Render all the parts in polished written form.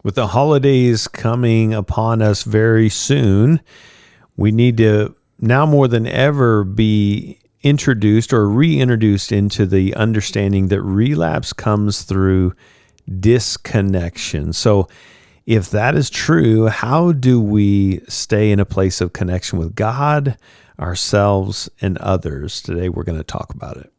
With the holidays coming upon us very soon, we need to now more than ever be introduced or reintroduced into the understanding that relapse comes through disconnection. So if that is true, how do we stay in a place of connection with God, ourselves, and others? Today we're going to talk about it.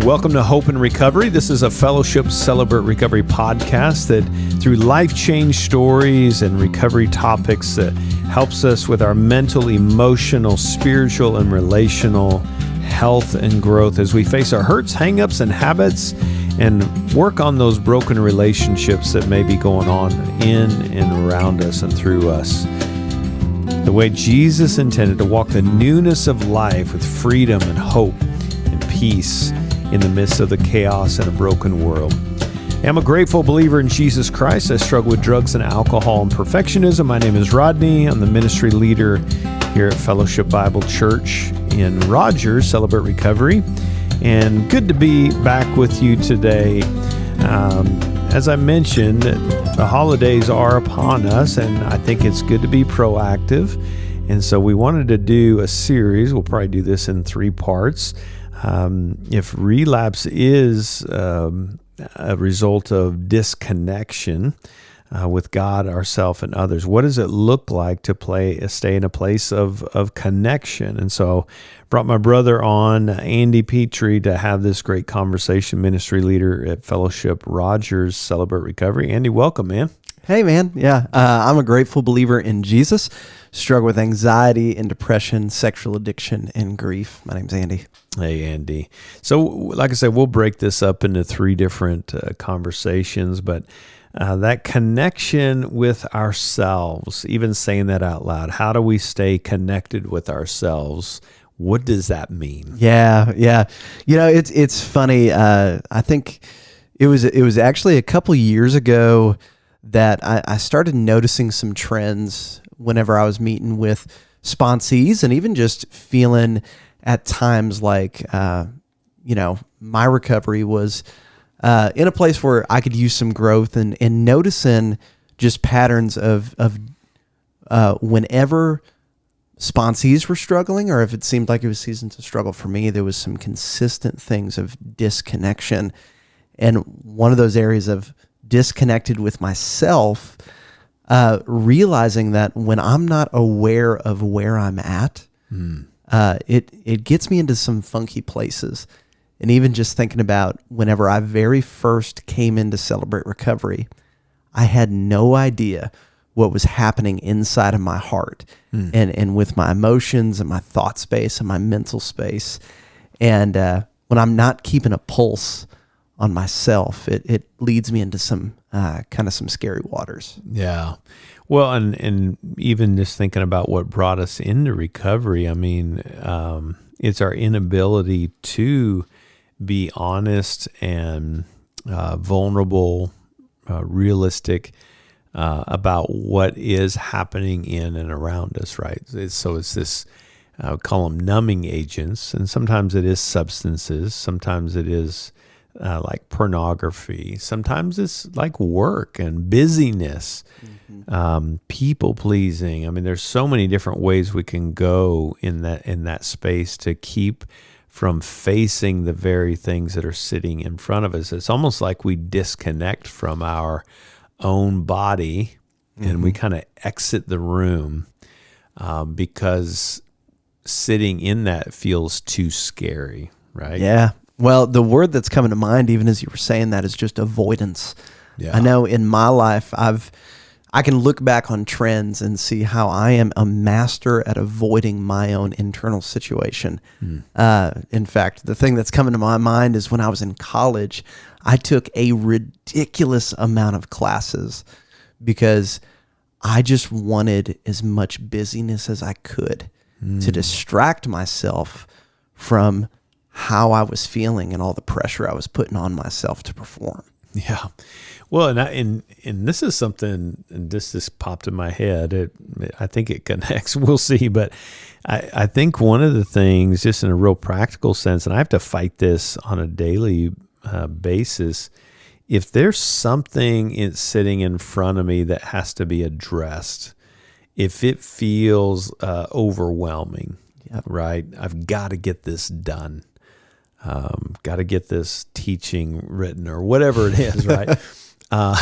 Welcome to Hope and Recovery. This is a Fellowship Celebrate Recovery podcast that through life change stories and recovery topics that helps us with our mental, emotional, spiritual, and relational health and growth as we face our hurts, hang-ups, and habits and work on those broken relationships that may be going on in and around us and through us. The way Jesus intended to walk the newness of life with freedom and hope and peace in the midst of the chaos and a broken world. I'm a grateful believer in Jesus Christ. I struggle with drugs and alcohol and perfectionism. My name is Rodney. I'm the ministry leader here at Fellowship Bible Church in Rogers, Celebrate Recovery. And good to be back with you today. As I mentioned, the holidays are upon us, and I think it's good to be proactive. And so we wanted to do a series. We'll probably do this in 3 parts. If relapse is a result of disconnection with God, ourselves, and others, what does it look like to stay in a place of connection? And so brought my brother on, Andy Petrie, to have this great conversation, ministry leader at Fellowship Rogers, Celebrate Recovery. Andy, welcome, man. Hey, man. Yeah, I'm a grateful believer in Jesus. Struggle with anxiety and depression, sexual addiction, and grief. My name's Andy. Hey, Andy. So, like I said, we'll break this up into 3 different conversations, but that connection with ourselves, even saying that out loud, how do we stay connected with ourselves? What does that mean? Yeah. You know, it's funny. I think it was actually a couple years ago that I started noticing some trends whenever I was meeting with sponsees and even just feeling at times like, my recovery was in a place where I could use some growth and noticing just patterns of whenever sponsees were struggling, or if it seemed like it was season to struggle for me, there was some consistent things of disconnection. And one of those areas of disconnected with myself, realizing that when I'm not aware of where I'm at, it gets me into some funky places. And even just thinking about whenever I very first came into Celebrate Recovery, I had no idea what was happening inside of my heart and with my emotions and my thought space and my mental space. And when I'm not keeping a pulse on myself, it leads me into some some scary waters. Yeah. Well, and even just thinking about what brought us into recovery, I mean, it's our inability to be honest and vulnerable, realistic about what is happening in and around us, right? So it's this, I would call them numbing agents, and sometimes it is substances, sometimes it is like pornography. Sometimes it's like work and busyness, people pleasing. I mean, there's so many different ways we can go in that space to keep from facing the very things that are sitting in front of us. It's almost like we disconnect from our own body and we kind of exit the room because sitting in that feels too scary, right? Yeah. Well, the word that's coming to mind, even as you were saying that, is just avoidance. Yeah. I know in my life, I can look back on trends and see how I am a master at avoiding my own internal situation. In fact, the thing that's coming to my mind is when I was in college, I took a ridiculous amount of classes because I just wanted as much busyness as I could to distract myself from how I was feeling and all the pressure I was putting on myself to perform. Yeah. Well, and this is something, and this just popped in my head. I think it connects. We'll see. But I think one of the things, just in a real practical sense, and I have to fight this on a daily basis, if there's something sitting in front of me that has to be addressed, if it feels overwhelming, right? I've got to get this done. Got to get this teaching written or whatever it is, right? I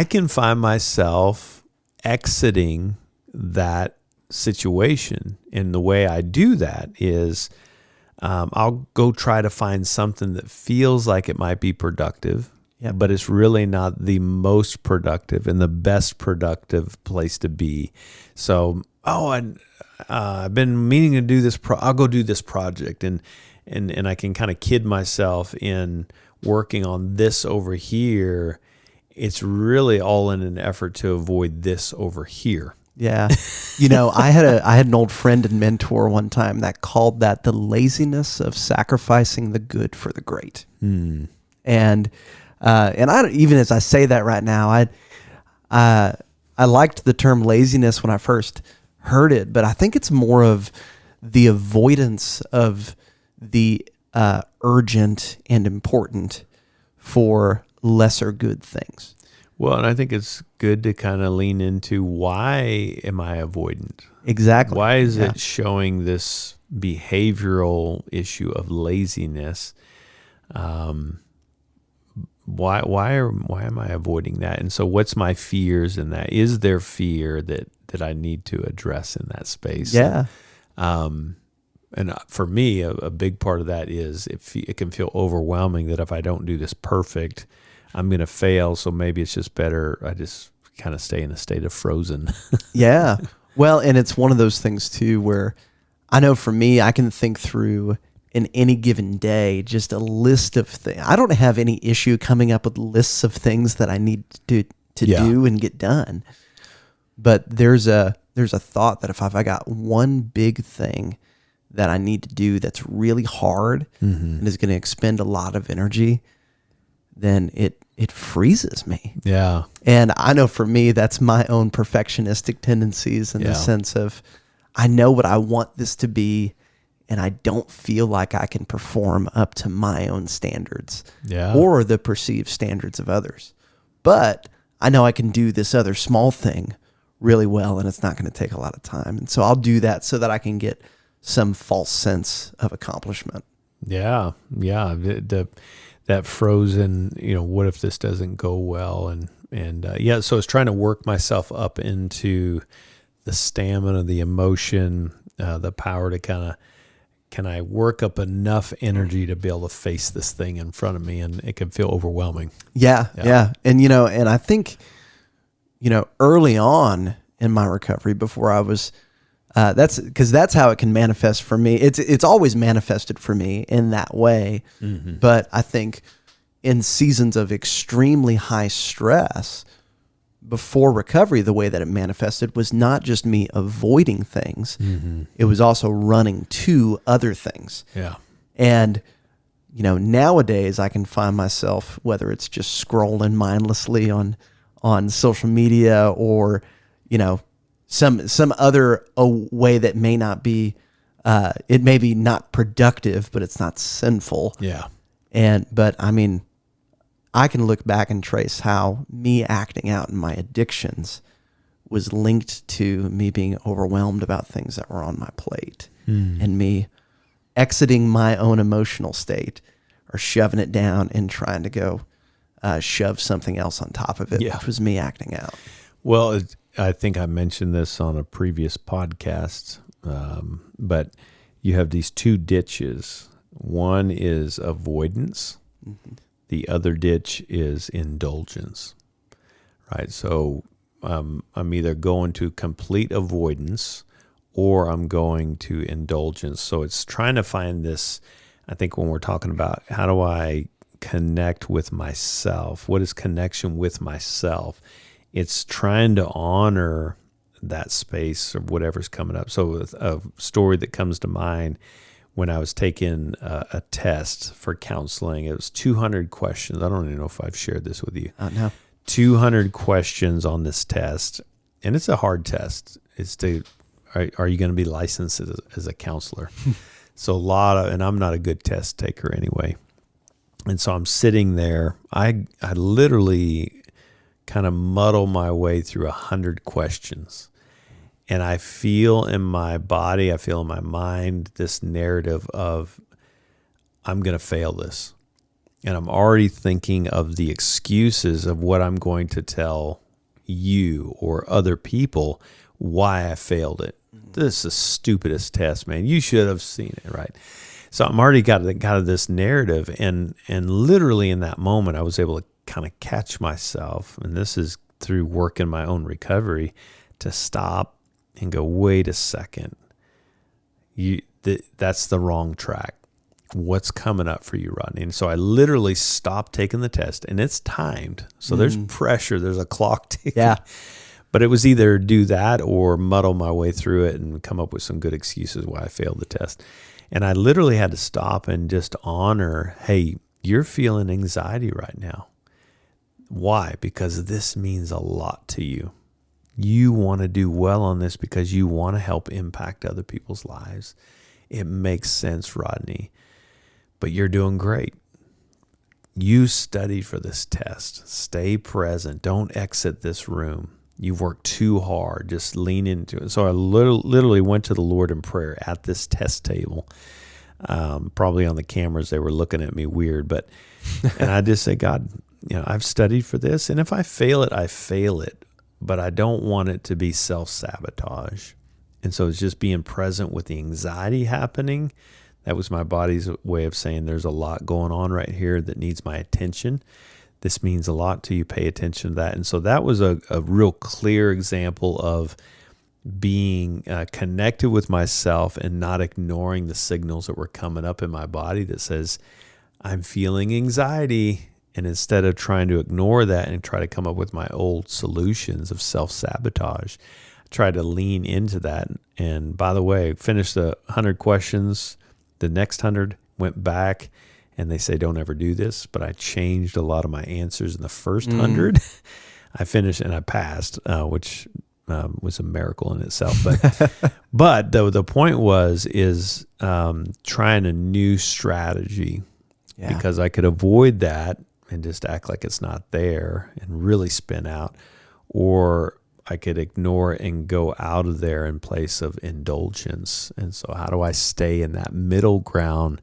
can find myself exiting that situation. And the way I do that is I'll go try to find something that feels like it might be productive, but it's really not the most productive and the best productive place to be. So, I've been meaning to do this. I'll go do this project, and I can kind of kid myself in working on this over here. It's really all in an effort to avoid this over here. Yeah. I had an old friend and mentor one time that called that the laziness of sacrificing the good for the great. And I, even as I say that right now, I liked the term laziness when I first heard it, but I think it's more of the avoidance of the urgent and important for lesser good things. Well, and I think it's good to kind of lean into, why am I avoidant? Exactly. Why is it showing this behavioral issue of laziness? Why am I avoiding that? And so what's my fears in that? Is there fear that I need to address in that space? Yeah. And for me, a big part of that is it can feel overwhelming that if I don't do this perfect, I'm going to fail. So maybe it's just better I just kind of stay in a state of frozen. Yeah. Well, and it's one of those things too, where I know for me, I can think through in any given day just a list of things. I don't have any issue coming up with lists of things that I need to do and get done. But there's a thought that if I got one big thing that I need to do that's really hard and is going to expend a lot of energy, then it freezes me. Yeah. And I know for me, that's my own perfectionistic tendencies in the sense of, I know what I want this to be, and I don't feel like I can perform up to my own standards or the perceived standards of others. But I know I can do this other small thing really well, and it's not going to take a lot of time. And so I'll do that so that I can get some false sense of accomplishment. Yeah. Yeah. That frozen, what if this doesn't go well? And so it's trying to work myself up into the stamina, the emotion, the power to can I work up enough energy to be able to face this thing in front of me? And it can feel overwhelming. Yeah. And, and I think, early on in my recovery, before I was, that's how it can manifest for me. It's always manifested for me in that way. Mm-hmm. But I think in seasons of extremely high stress before recovery, the way that it manifested was not just me avoiding things. Mm-hmm. It was also running to other things. Yeah. And, nowadays I can find myself, whether it's just scrolling mindlessly on social media or, some other way that may not be, it may be not productive, but it's not sinful. Yeah. But I mean, I can look back and trace how me acting out in my addictions was linked to me being overwhelmed about things that were on my plate and me exiting my own emotional state or shoving it down and trying to go shove something else on top of it, which was me acting out. Well, I think I mentioned this on a previous podcast, but you have these two ditches. One is avoidance. Mm-hmm. The other ditch is indulgence, right? So I'm either going to complete avoidance or I'm going to indulgence. So it's trying to find this, I think when we're talking about how do I connect with myself, what is connection with myself? It's trying to honor that space or whatever's coming up. So a story that comes to mind, when I was taking a test for counseling. It was 200 questions. I don't even know if I've shared this with you. No. 200 questions on this test, and it's a hard test. It's are you going to be licensed as a counselor? So and I'm not a good test taker anyway. And so I'm sitting there. I literally kind of muddle my way through 100 questions. And I feel in my body, I feel in my mind, this narrative of, I'm going to fail this. And I'm already thinking of the excuses of what I'm going to tell you or other people why I failed it. This is the stupidest test, man. You should have seen it, right? So I'm already got this narrative. And literally in that moment, I was able to kind of catch myself. And this is through work in my own recovery, to stop and go, wait a second, that's the wrong track. What's coming up for you, Rodney? And so I literally stopped taking the test, and it's timed. So there's pressure, there's a clock ticking. Yeah. But it was either do that or muddle my way through it and come up with some good excuses why I failed the test. And I literally had to stop and just honor, hey, you're feeling anxiety right now. Why? Because this means a lot to you. You want to do well on this because you want to help impact other people's lives. It makes sense, Rodney. But you're doing great. You studied for this test. Stay present. Don't exit this room. You've worked too hard. Just lean into it. So I literally went to the Lord in prayer at this test table. Probably on the cameras, they were looking at me weird. And I just say, God, I've studied for this. And if I fail it, I fail it. But I don't want it to be self-sabotage. And so it's just being present with the anxiety happening. That was my body's way of saying there's a lot going on right here that needs my attention. This means a lot to you. Pay attention to that. And so that was a real clear example of being connected with myself and not ignoring the signals that were coming up in my body that says, I'm feeling anxiety. And instead of trying to ignore that and try to come up with my old solutions of self-sabotage, I tried to lean into that. And by the way, finished the 100 questions. The next 100 went back, and they say, don't ever do this. But I changed a lot of my answers in the first 100. I finished and I passed, which was a miracle in itself. But the point is trying a new strategy, because I could avoid that and just act like it's not there and really spin out, or I could ignore it and go out of there in place of indulgence. And so how do I stay in that middle ground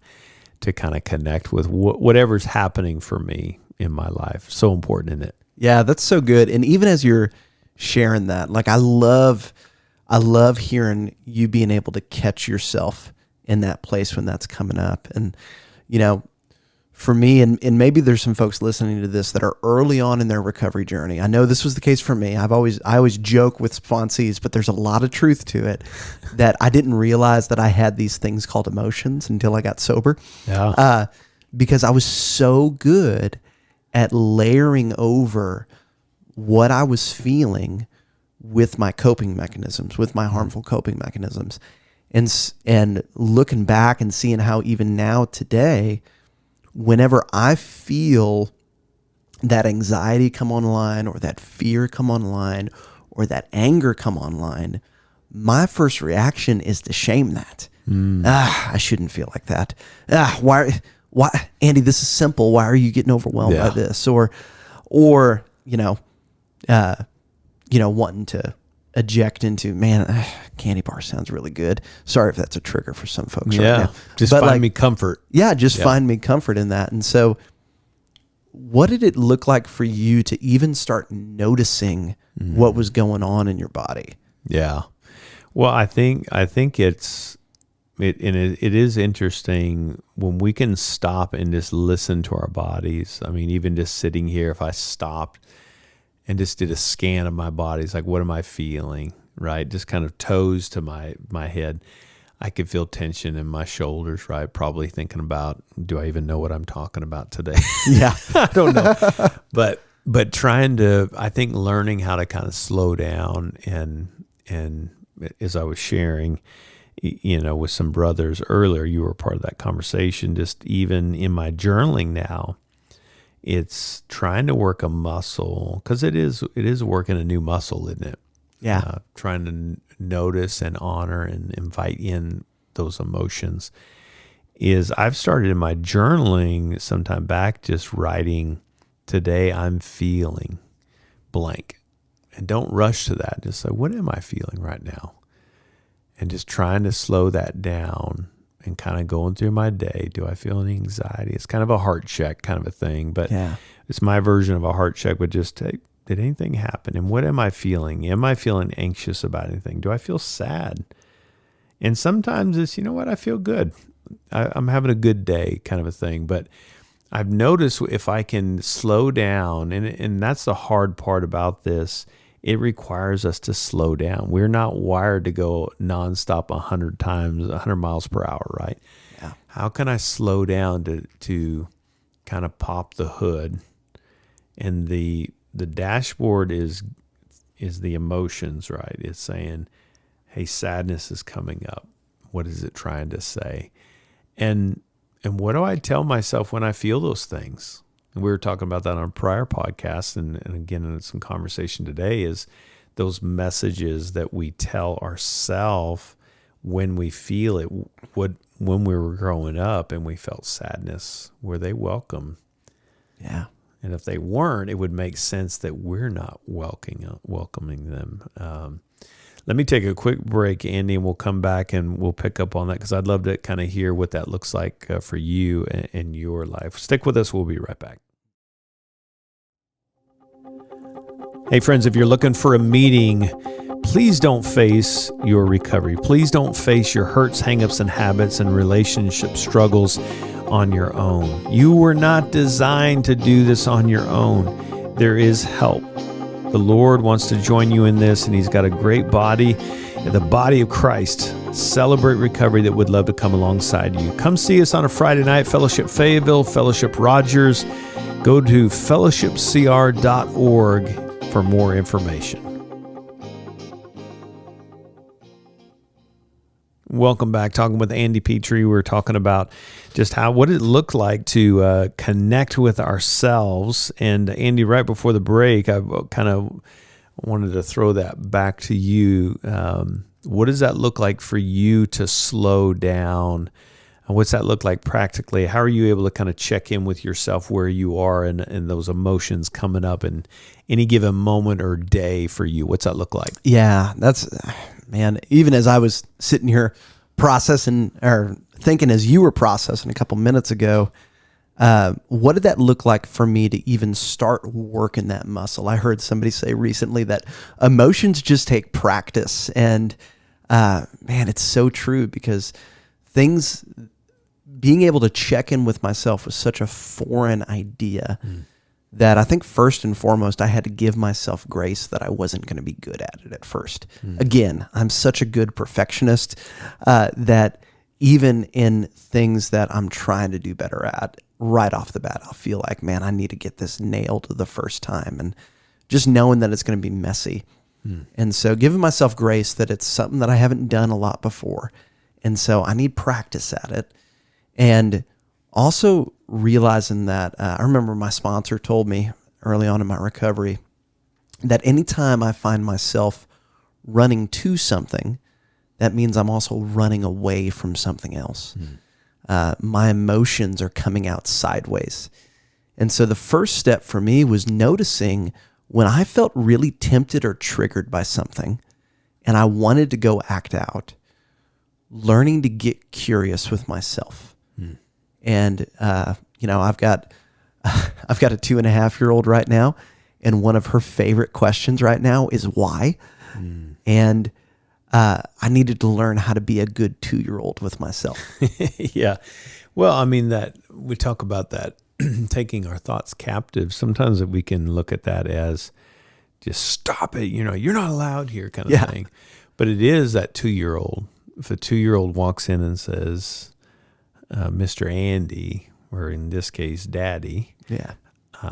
to kind of connect with whatever's happening for me in my life? So important, isn't it? Yeah, that's so good. And even as you're sharing that, like I love hearing you being able to catch yourself in that place when that's coming up. And, for me, and maybe there's some folks listening to this that are early on in their recovery journey. I know this was the case for me. I always joke with sponsees, but there's a lot of truth to it that I didn't realize that I had these things called emotions until I got sober. Yeah. Because I was so good at layering over what I was feeling with my coping mechanisms, with my harmful coping mechanisms, and looking back and seeing how even now today, whenever I feel that anxiety come online or that fear come online or that anger come online, my first reaction is to shame that. I shouldn't feel like that. Why, Andy, this is simple. Why are you getting overwhelmed by this? Or wanting to eject into, man, candy bar sounds really good. Sorry if that's a trigger for some folks right now. Just find me comfort. Yeah, find me comfort in that. And so what did it look like for you to even start noticing what was going on in your body? Yeah. Well, I think it is interesting when we can stop and just listen to our bodies. I mean, even just sitting here, if I stopped and just did a scan of my body, it's like, what am I feeling, right? Just kind of toes to my head. I could feel tension in my shoulders, right? Probably thinking about, do I even know what I'm talking about today? Yeah. I don't know. But trying to, I think learning how to kind of slow down and as I was sharing with some brothers earlier. You were part of that conversation. Just even in my journaling now, it's trying to work a muscle, because it is working a new muscle, isn't it? Yeah. Trying to notice and honor and invite in those emotions. Is I've started in my journaling sometime back just writing, today I'm feeling blank. And don't rush to that. Just say, what am I feeling right now? And just trying to slow that down and kind of going through my day. Do I feel any anxiety? It's kind of a heart check kind of a thing, but it's my version of a heart check. But just did anything happen? And what am I feeling? Am I feeling anxious about anything? Do I feel sad? And sometimes it's, you know what, I feel good. I'm having a good day kind of a thing. But I've noticed if I can slow down, and that's the hard part about this, it requires us to slow down. We're not wired to go nonstop 100 miles per hour, right? Yeah. How can I slow down to kind of pop the hood? And the dashboard is the emotions, right? It's saying, hey, sadness is coming up. What is it trying to say? And what do I tell myself when I feel those things? And we were talking about that on a prior podcast, and again in some conversation today, is those messages that we tell ourselves when we feel it. When we were growing up and we felt sadness, were they welcome? Yeah. And if they weren't, it would make sense that we're not welcoming them. Let me take a quick break, Andy, and we'll come back and we'll pick up on that, because I'd love to kind of hear what that looks like for you and your life. Stick with us. We'll be right back. Hey, friends, if you're looking for a meeting, please don't face your recovery. Please don't face your hurts, hangups, and habits and relationship struggles on your own. You were not designed to do this on your own. There is help. The Lord wants to join you in this, and He's got a great body, the body of Christ. Celebrate Recovery that would love to come alongside you. Come see us on a Friday night, Fellowship Fayetteville, Fellowship Rogers. Go to fellowshipcr.org for more information. Welcome back. Talking with Andy Petrie. We're talking about just what it looked like to connect with ourselves. And Andy, right before the break, I kind of wanted to throw that back to you. What does that look like for you to slow down? What's that look like practically? How are you able to kind of check in with yourself where you are and those emotions coming up in any given moment or day for you? What's that look like? Yeah, man, even as I was sitting here processing or thinking as you were processing a couple minutes ago, what did that look like for me to even start working that muscle? I heard somebody say recently that emotions just take practice. And man, it's so true, because being able to check in with myself was such a foreign idea that I think first and foremost, I had to give myself grace that I wasn't going to be good at it at first. Again, I'm such a good perfectionist that even in things that I'm trying to do better at, right off the bat, I'll feel like, man, I need to get this nailed the first time. And just knowing that it's going to be messy. And so giving myself grace that it's something that I haven't done a lot before. And so I need practice at it. And also realizing that I remember my sponsor told me early on in my recovery that anytime I find myself running to something, that means I'm also running away from something else. My emotions are coming out sideways. And so the first step for me was noticing when I felt really tempted or triggered by something and I wanted to go act out, learning to get curious with myself. And, I've got a 2.5-year-old right now, and one of her favorite questions right now is why. And I needed to learn how to be a good 2-year-old with myself. Yeah. Well, I mean, that we talk about that taking our thoughts captive. Sometimes we can look at that as just stop it. You're not allowed here kind of thing. But it is that 2-year-old. If a 2-year-old walks in and says, Mr. Andy, or in this case, Daddy,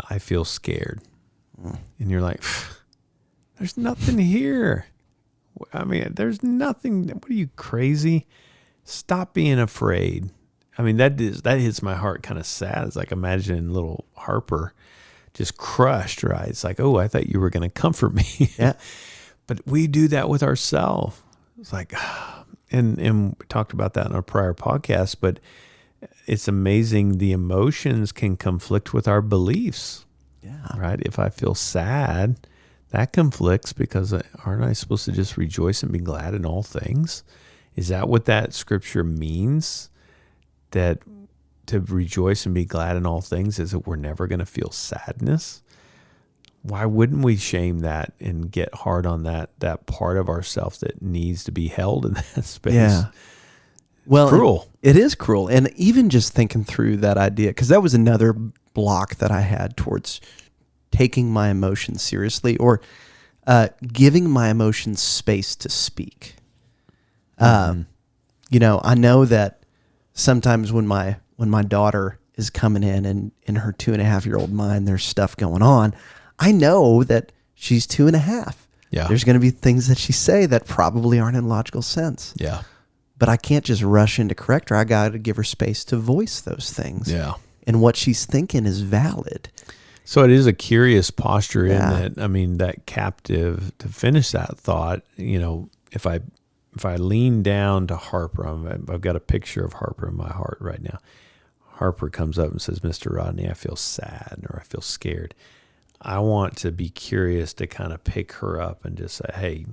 I feel scared. And you're like, there's nothing here. I mean, there's nothing. What are you, crazy? Stop being afraid. I mean, that hits my heart kind of sad. It's like imagining little Harper just crushed, right? It's like, oh, I thought you were going to comfort me. Yeah. But we do that with ourselves. It's like, and we talked about that in our prior podcast, but it's amazing the emotions can conflict with our beliefs. Yeah. Right? If I feel sad, that conflicts because aren't I supposed to just rejoice and be glad in all things? Is that what that scripture means? That to rejoice and be glad in all things is that we're never going to feel sadness? Why wouldn't we shame that and get hard on that part of ourselves that needs to be held in that space? Yeah. Well, cruel. It is cruel. And even just thinking through that idea, because that was another block that I had towards taking my emotions seriously or giving my emotions space to speak. I know that sometimes when my daughter is coming in her 2.5-year-old mind, there's stuff going on. I know that she's 2.5. Yeah. There's going to be things that she say that probably aren't in logical sense. Yeah. But I can't just rush in to correct her. I got to give her space to voice those things. Yeah. And what she's thinking is valid. So it is a curious posture in that, I mean, that captive, to finish that thought, if I lean down to Harper, I've got a picture of Harper in my heart right now. Harper comes up and says, Mr. Rodney, I feel sad or I feel scared. I want to be curious to kind of pick her up and just say, hey,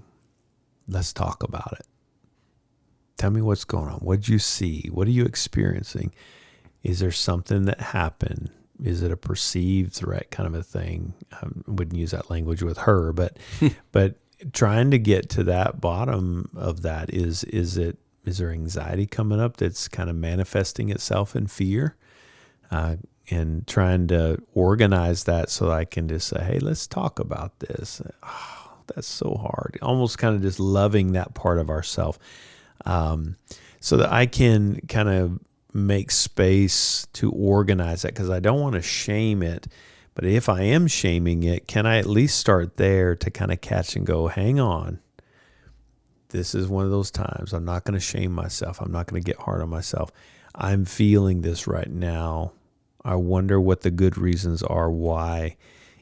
let's talk about it. Tell me what's going on. What did you see? What are you experiencing? Is there something that happened? Is it a perceived threat kind of a thing? I wouldn't use that language with her, but trying to get to that bottom of that is there anxiety coming up that's kind of manifesting itself in fear? And trying to organize that so I can just say, hey, let's talk about this. Oh, that's so hard. Almost kind of just loving that part of ourself, so that I can kind of make space to organize that, because I don't want to shame it. But if I am shaming it, can I at least start there to kind of catch and go, hang on. This is one of those times. I'm not going to shame myself. I'm not going to get hard on myself. I'm feeling this right now. I wonder what the good reasons are why.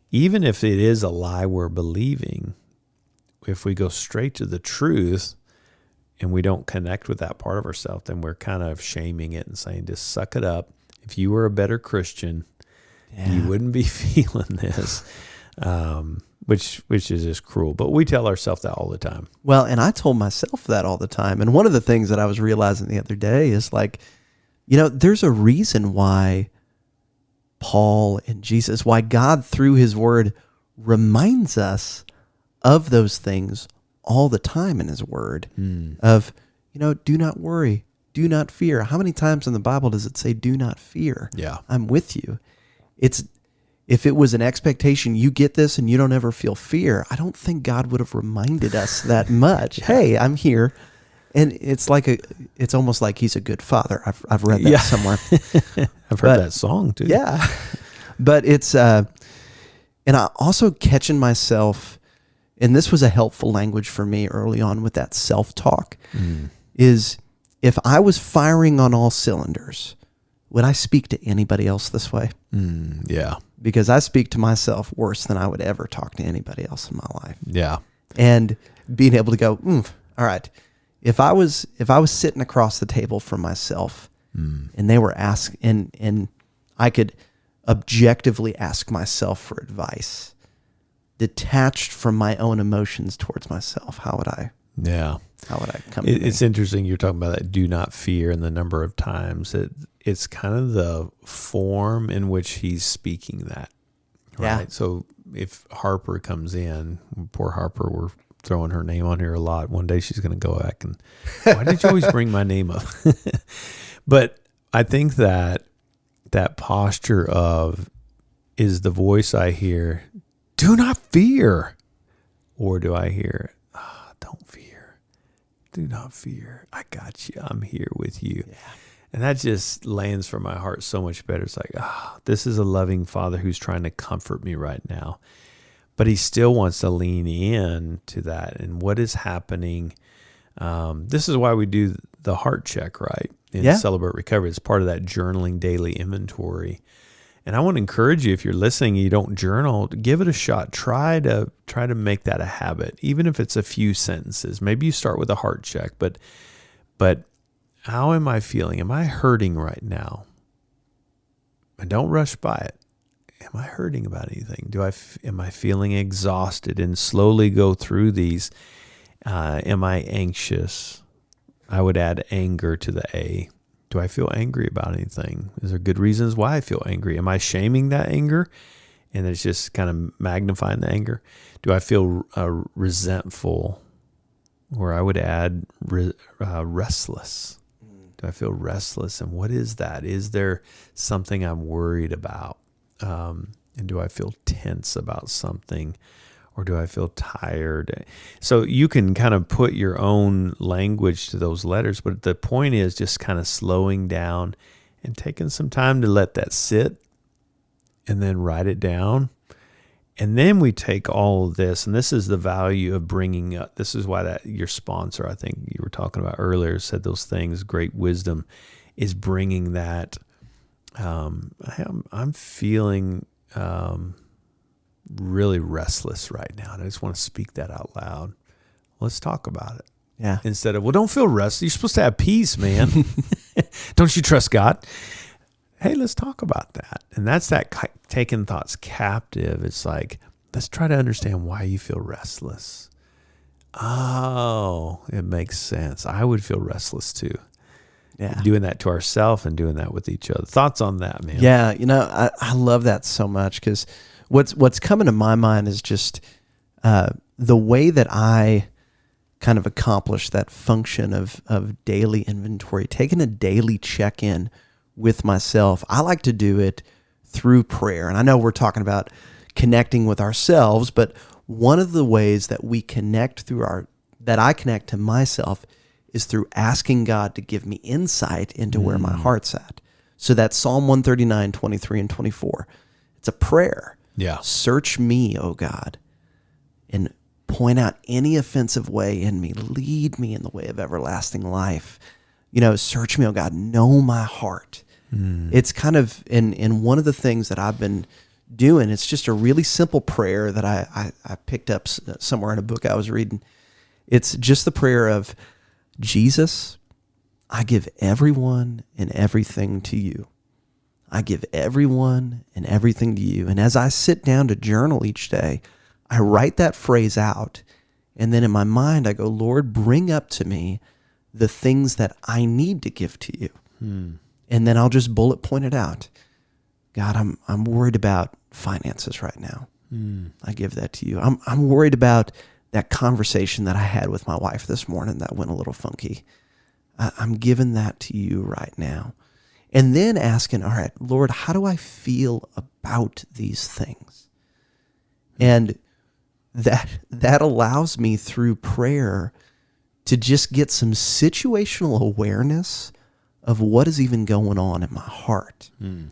Even if it is a lie we're believing, if we go straight to the truth and we don't connect with that part of ourselves, then we're kind of shaming it and saying, just suck it up. If you were a better Christian, you wouldn't be feeling this, which is just cruel. But we tell ourselves that all the time. Well, and I told myself that all the time. And one of the things that I was realizing the other day is like, there's a reason why Paul and Jesus, why God through his word reminds us of those things all the time in his word of, do not worry, do not fear. How many times in the Bible does it say, do not fear? Yeah. I'm with you. If it was an expectation, you get this and you don't ever feel fear, I don't think God would have reminded us that much. Hey, I'm here. And it's almost like he's a good father. I've read that somewhere. I've heard that song too. Yeah. But it's, and I also catching myself, and this was a helpful language for me early on with that self-talk, is if I was firing on all cylinders, would I speak to anybody else this way? Yeah. Because I speak to myself worse than I would ever talk to anybody else in my life. Yeah. And being able to go, all right, if I was sitting across the table from myself and they were asking, and I could objectively ask myself for advice, detached from my own emotions towards myself, how would I come? It's interesting you're talking about that do not fear and the number of times it's kind of the form in which he's speaking that. Right. Yeah. So if Harper comes in, poor Harper, we're throwing her name on here a lot. One day she's going to go back and, why did you always bring my name up? But I think that posture of, is the voice I hear, do not fear, or do I hear, don't fear, do not fear, I got you, I'm here with you. Yeah. And that just lands for my heart so much better. It's like, this is a loving Father who's trying to comfort me right now. but he still wants to lean in to that. And what is happening? This is why we do the heart check, right? In Celebrate Recovery. It's part of that journaling daily inventory. And I want to encourage you, if you're listening and you don't journal, give it a shot. Try to make that a habit, even if it's a few sentences. Maybe you start with a heart check, but how am I feeling? Am I hurting right now? And don't rush by it. Am I hurting about anything? Am I feeling exhausted? And slowly go through these. Am I anxious? I would add anger to the A. Do I feel angry about anything? Is there good reasons why I feel angry? Am I shaming that anger? And it's just kind of magnifying the anger. Do I feel resentful? Or I would add restless. Do I feel restless? And what is that? Is there something I'm worried about? And do I feel tense about something? Or do I feel tired? So you can kind of put your own language to those letters, but the point is just kind of slowing down and taking some time to let that sit and then write it down. And then we take all of this, and this is the value of bringing up, this is why that your sponsor, I think you were talking about earlier, said those things, great wisdom, is bringing that, I'm feeling really restless right now, and I just want to speak that out loud. Let's talk about it. Yeah. Instead of, well, don't feel restless. You're supposed to have peace, man. Don't you trust God? Hey, let's talk about that. And that's that taking thoughts captive. It's like, let's try to understand why you feel restless. Oh, it makes sense. I would feel restless too. Yeah. Doing that to ourselves and doing that with each other. Thoughts on that, man? Yeah. I love that so much, because what's coming to my mind is just the way that I kind of accomplish that function of daily inventory, taking a daily check-in with myself. I like to do it through prayer. And I know we're talking about connecting with ourselves, but one of the ways that we connect that I connect to myself is through asking God to give me insight into where my heart's at. So that's Psalm 139, 23 and 24. It's a prayer. Yeah. Search me, O God, and point out any offensive way in me. Lead me in the way of everlasting life. Search me, O God. Know my heart. It's kind of, in one of the things that I've been doing, it's just a really simple prayer that I picked up somewhere in a book I was reading. It's just the prayer of, Jesus, I give everyone and everything to you. I give everyone and everything to you. And as I sit down to journal each day, I write that phrase out. And then in my mind, I go, Lord, bring up to me the things that I need to give to you. And then I'll just bullet point it out. God, I'm worried about finances right now. I give that to you. I'm worried about that conversation that I had with my wife this morning that went a little funky. I'm giving that to you right now. And then asking, all right, Lord, how do I feel about these things? And that allows me through prayer to just get some situational awareness of what is even going on in my heart. And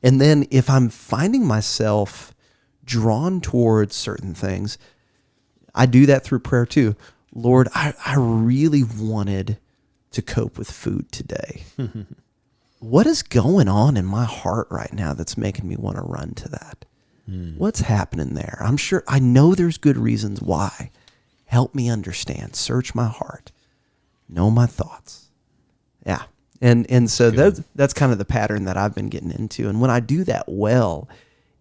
then if I'm finding myself drawn towards certain things, I do that through prayer too. Lord, I really wanted to cope with food today. What is going on in my heart right now that's making me want to run to that? What's happening there? I know there's good reasons why. Help me understand. Search my heart. Know my thoughts. Yeah. And so that's kind of the pattern that I've been getting into. And when I do that well,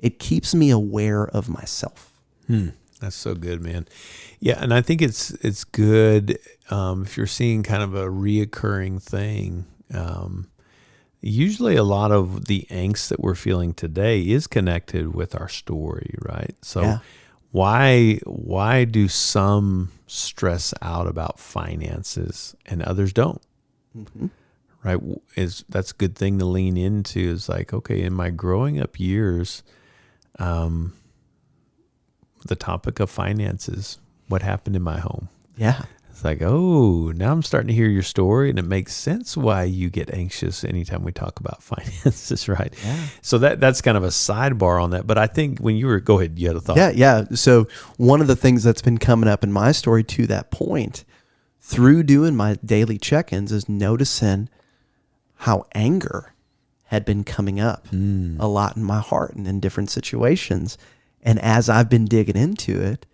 it keeps me aware of myself. That's so good, man. Yeah, and I think it's good if you're seeing kind of a reoccurring thing. Usually a lot of the angst that we're feeling today is connected with our story, right? So why do some stress out about finances and others don't? Right? That's a good thing to lean into, is like, okay, in my growing up years, the topic of finances, what happened in my home? Yeah. It's like, oh, now I'm starting to hear your story, and it makes sense why you get anxious anytime we talk about finances, right? Yeah. So that's kind of a sidebar on that. But I think when go ahead, you had a thought. Yeah. So one of the things that's been coming up in my story to that point through doing my daily check-ins is noticing how anger had been coming up a lot in my heart and in different situations. And as I've been digging into it,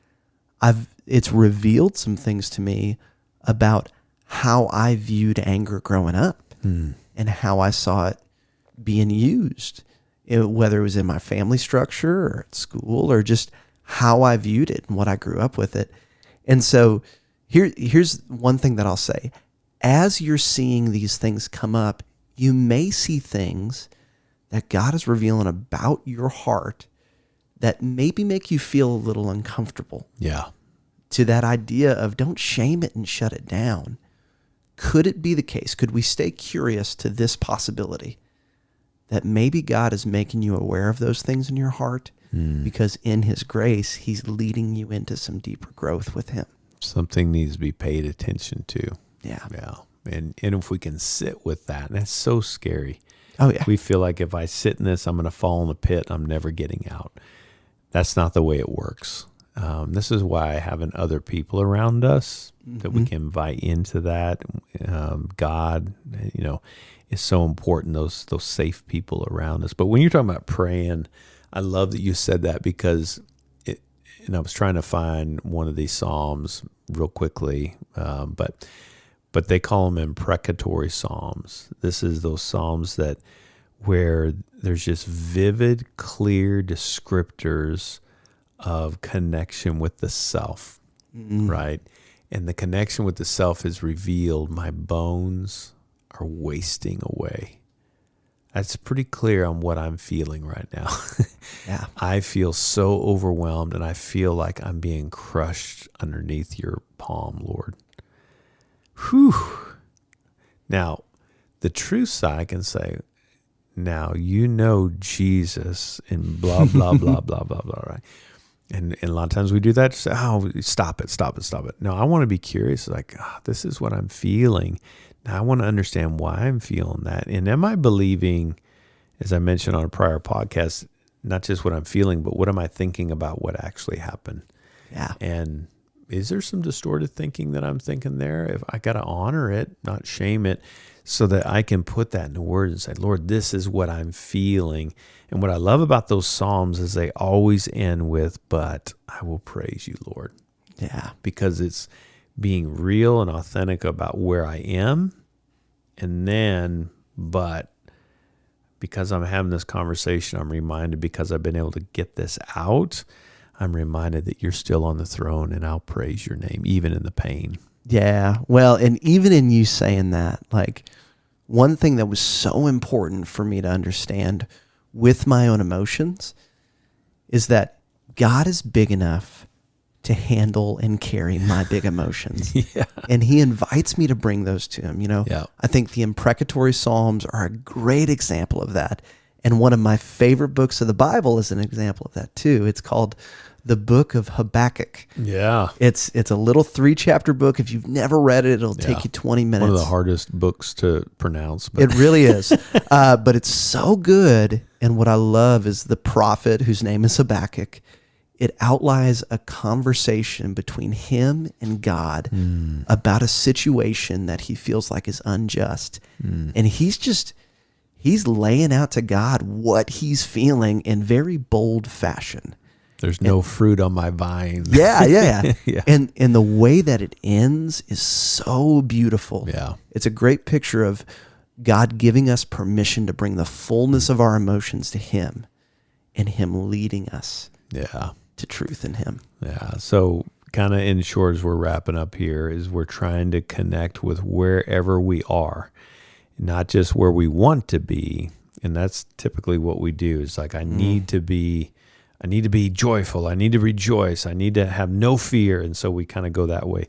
it's revealed some things to me about how I viewed anger growing up and how I saw it being used, whether it was in my family structure or at school or just how I viewed it and what I grew up with it. And so here's one thing that I'll say. As you're seeing these things come up, you may see things that God is revealing about your heart that maybe make you feel a little uncomfortable. Yeah. To that idea of don't shame it and shut it down. Could it be the case? Could we stay curious to this possibility that maybe God is making you aware of those things in your heart because in his grace, he's leading you into some deeper growth with him? Something needs to be paid attention to. Yeah. Yeah. And if we can sit with that, and that's so scary. Oh, yeah. We feel like if I sit in this, I'm going to fall in the pit. I'm never getting out. That's not the way it works. This is why having other people around us that we can invite into that. God, is so important. Those safe people around us. But when you're talking about praying, I love that you said that because I was trying to find one of these Psalms real quickly, but they call them imprecatory Psalms. This is those Psalms where there's just vivid, clear descriptors of connection with the self, right? And the connection with the self is revealed. My bones are wasting away. That's pretty clear on what I'm feeling right now. Yeah. I feel so overwhelmed, and I feel like I'm being crushed underneath your palm, Lord. Whew. Now, the truth side can say, now Jesus and blah, blah, blah, blah, blah, blah, right? And a lot of times we do that. Just, stop it. No, I want to be curious. Like, this is what I'm feeling. Now I want to understand why I'm feeling that. And am I believing, as I mentioned on a prior podcast, not just what I'm feeling, but what am I thinking about what actually happened? Yeah. And is there some distorted thinking that I'm thinking there? If I got to honor it, not shame it, so that I can put that into words and say, Lord, this is what I'm feeling. And what I love about those Psalms is they always end with, but I will praise you, Lord. Yeah. Because it's being real and authentic about where I am. And then, but because I'm having this conversation, I'm reminded, because I've been able to get this out, I'm reminded that you're still on the throne, and I'll praise your name, even in the pain. Yeah. Well, and even in you saying that, like, one thing that was so important for me to understand with my own emotions is that God is big enough to handle and carry my big emotions. Yeah. And he invites me to bring those to him. Yeah. I think the imprecatory Psalms are a great example of that. And one of my favorite books of the Bible is an example of that too. It's called the Book of Habakkuk. Yeah. It's a little 3-chapter book. If you've never read it, it'll take you 20 minutes. One of the hardest books to pronounce. But. It really is. But it's so good. And what I love is the prophet, whose name is Habakkuk. It outlines a conversation between him and God about a situation that he feels like is unjust. And he's laying out to God what he's feeling in very bold fashion. There's no fruit on my vine. Yeah. Yeah. And the way that it ends is so beautiful. Yeah. It's a great picture of God giving us permission to bring the fullness of our emotions to him and him leading us to truth in him. Yeah. So kind of in short, as we're wrapping up here, is we're trying to connect with wherever we are, not just where we want to be. And that's typically what we do. Is like, I need to be joyful. I need to rejoice. I need to have no fear. And so we kind of go that way.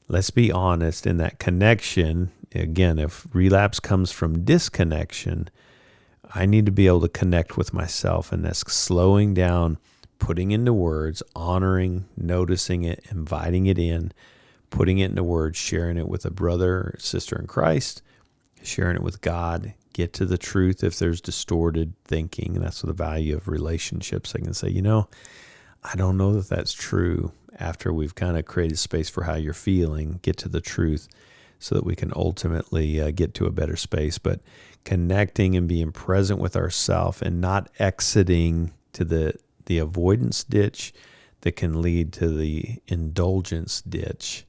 Let's be honest in that connection. Again, if relapse comes from disconnection, I need to be able to connect with myself, and that's slowing down, putting into words, honoring, noticing it, inviting it in, putting it into words, sharing it with a brother or sister in Christ, sharing it with God. Get to the truth if there's distorted thinking. And that's the value of relationships. I can say, I don't know that that's true. After we've kind of created space for how you're feeling, get to the truth so that we can ultimately get to a better space. But connecting and being present with ourselves and not exiting to the avoidance ditch that can lead to the indulgence ditch.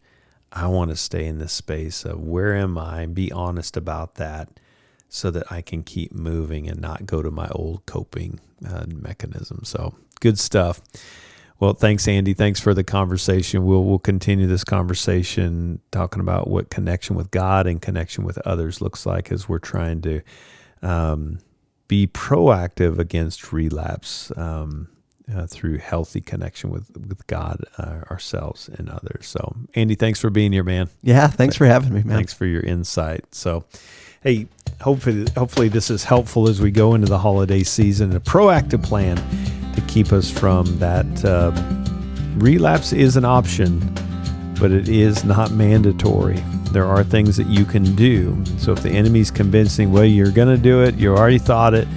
I want to stay in this space of where am I and be honest about that so that I can keep moving and not go to my old coping mechanism. So good stuff. Well, thanks, Andy. Thanks for the conversation. We'll continue this conversation talking about what connection with God and connection with others looks like as we're trying to be proactive against relapse through healthy connection with God, ourselves, and others. So, Andy, thanks for being here, man. Yeah, thanks for having me, man. Thanks for your insight. So, hey, hopefully this is helpful as we go into the holiday season. A proactive plan to keep us from that. Relapse is an option, but it is not mandatory. There are things that you can do. So if the enemy's convincing, well, you're going to do it, you already thought it,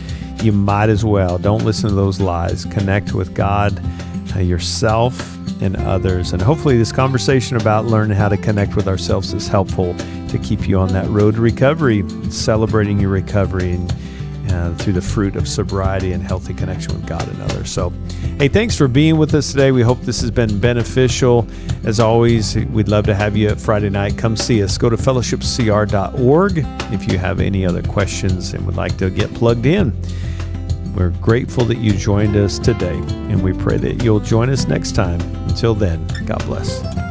you might as well. Don't listen to those lies. Connect with God, yourself, and others. And hopefully this conversation about learning how to connect with ourselves is helpful to keep you on that road to recovery, celebrating your recovery and through the fruit of sobriety and healthy connection with God and others. So, hey, thanks for being with us today. We hope this has been beneficial. As always, we'd love to have you at Friday night. Come see us. Go to fellowshipcr.org if you have any other questions and would like to get plugged in. We're grateful that you joined us today, and we pray that you'll join us next time. Until then, God bless.